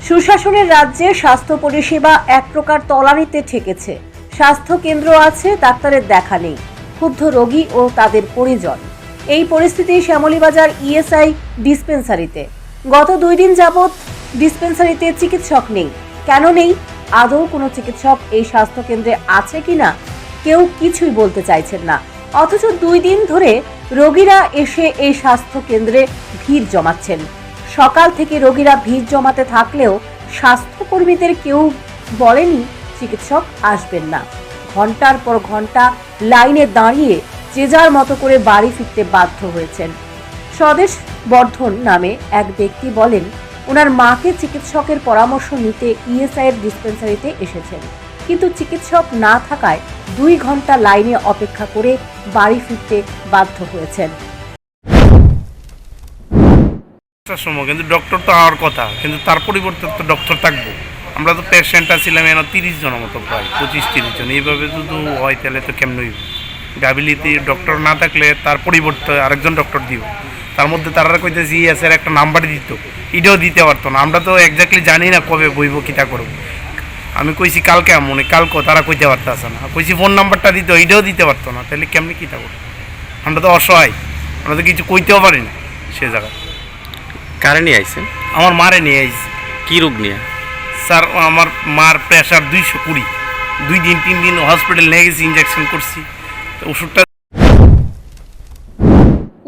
সুশাসনের রাজ্যে স্বাস্থ্য পরিষেবা এক প্রকার তলানিতে ঠেকেছে। স্বাস্থ্য কেন্দ্র আছে, ডাক্তারের দেখা নেই, ক্ষুব্ধ রোগী ও তাদের পরিজন। এই পরিস্থিতি শ্যামলীবাজার ইএসআই ডিসপেন্সারিতে। গত 2 দিন যাবৎ ডিসপেন্সারিতে চিকিৎসক নেই। কেন নেই? আদৌ কোনো চিকিৎসক এই স্বাস্থ্য কেন্দ্রে আছে কিনা কেউ কিছুই বলতে চাইছেন না। অথচ 2 দিন ধরে রোগীরা এসে এই স্বাস্থ্য কেন্দ্রে ভিড় জমাচ্ছেন। সকাল থেকে রোগীরা ভিড় জমাতে থাকলেও স্বাস্থ্যকর্মীদের কেউ বলেনি চিকিৎসক আসবেন না। ঘন্টার পর ঘন্টা লাইনে দাঁড়িয়ে যে যার মতো করে বাড়ি ফিরতে বাধ্য হয়েছেন। স্বদেশ বর্ধন নামে এক ব্যক্তি বলেন, ওনার মাকে চিকিৎসকের পরামর্শ নিতে ইএসআই এর ডিসপেন্সারিতে এসেছেন, কিন্তু চিকিৎসক না থাকায় 2 ঘন্টা লাইনে অপেক্ষা করে বাড়ি ফিরতে বাধ্য হয়েছেন। সময় কিন্তু ডক্টর তো হওয়ার কথা, কিন্তু তার পরিবর্তে তো ডক্টর থাকবো। আমরা তো পেশেন্ট ছিলাম 30 জনের মতো, প্রায় 25-30 জন। এইভাবে যদি হয় তাহলে তো কেমন হইব? গাবিলিতে ডক্টর না থাকলে তার পরিবর্তে আরেকজন ডক্টর দিব। তার মধ্যে তারা কইতেছে ইএসআই একটা নাম্বার দিত, এটাও দিতে পারতো না। আমরা তো এক্স্যাক্টলি জানি না কবে বইব, কিতা করবো। আমি কইছি কালকে মনে কালকে, তারা কইতে পারতেছে না। কইছি ফোন নাম্বারটা দিত, এটাও দিতে পারতো না। তাহলে কেমনি কিতা করবো? আমরা তো অসহায়, আমরা তো কিছু কইতেও পারি না সে জায়গায়। কারে নিয়ে আইছেন? আমার মারে নিয়ে আইছি। কি রোগ নিয়ে? স্যার, আমার মার প্রেশার 220। 2 দিন 3 দিন হসপিটাল নিয়ে গেছি, ইঞ্জেকশন করছি, ওষুধটা।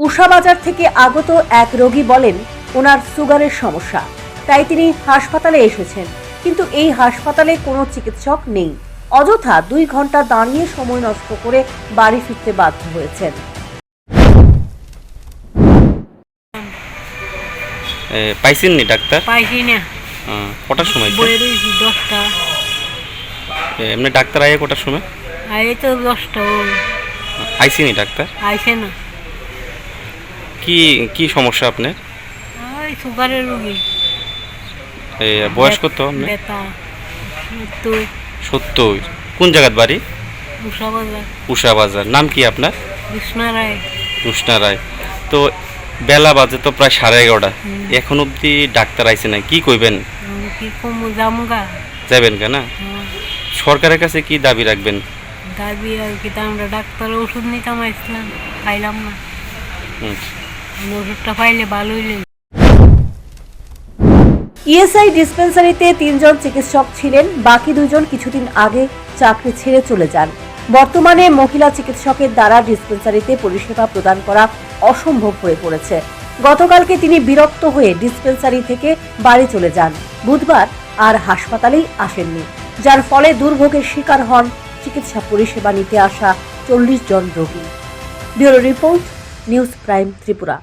উষাবাজার থেকে আগত এক রোগী বলেন, ওনার সুগারের সমস্যা, তাই তিনি হাসপাতালে এসেছেন, কিন্তু এই হাসপাতালে কোনো চিকিৎসক নেই। অযথা 2 ঘন্টা দাঁড়িয়ে সময় নষ্ট করে বাড়ি ফিরতে বাধ্য হয়েছেন। পাইছেন নি ডাক্তার? পাইছি না। কটার সময়? বইয়ে রয়েছি 10টা। এমনি ডাক্তার আইয়ে কটার সময়? আই তো 10টা। আইসি নি ডাক্তার? আইছে না। কি কি সমস্যা আপনার? ওই সুগারের রোগী। বয়স কত আপনার? বেতা 70। কোন জায়গার বাড়ি? উষাবাজার। উষাবাজার। নাম কি আপনার? কৃষ্ণা রায়। কৃষ্ণা রায়। তো বেলা বাজে তো প্রায় 11:30। এখন অবধি ডাক্তার আইছে না, কি কইবেন? কি কম জামগা যাবেন কেন? সরকারের কাছে কি দাবি রাখবেন? দাবি আর কি, আমরা ডাক্তার ওষুধ নিতাম, আসলাম, পাইলাম না। ওষুধটা পাইলে ভালো হইলে। ইএসআই ডিসপেন্সারিতে 3 জন চিকিৎসক ছিলেন, বাকি 2 জন কিছুদিন আগে চাকরি ছেড়ে চলে যান। বর্তমানে মহিলা চিকিৎসকের দ্বারা ডিসপেন্সারিতে পরিষেবা প্রদান করা অসম্ভব হয়ে পড়েছে। গতকালকে তিনি বিরক্ত হয়ে ডিসপেন্সারি থেকে বাড়ি চলে যান। বুধবার আর হাসপাতালেই আসেননি, যার ফলে দুর্ভোগের শিকার হন চিকিৎসা পরিষেবা নিতে আসা 40 জন রোগী। Bureau report, news prime Tripura.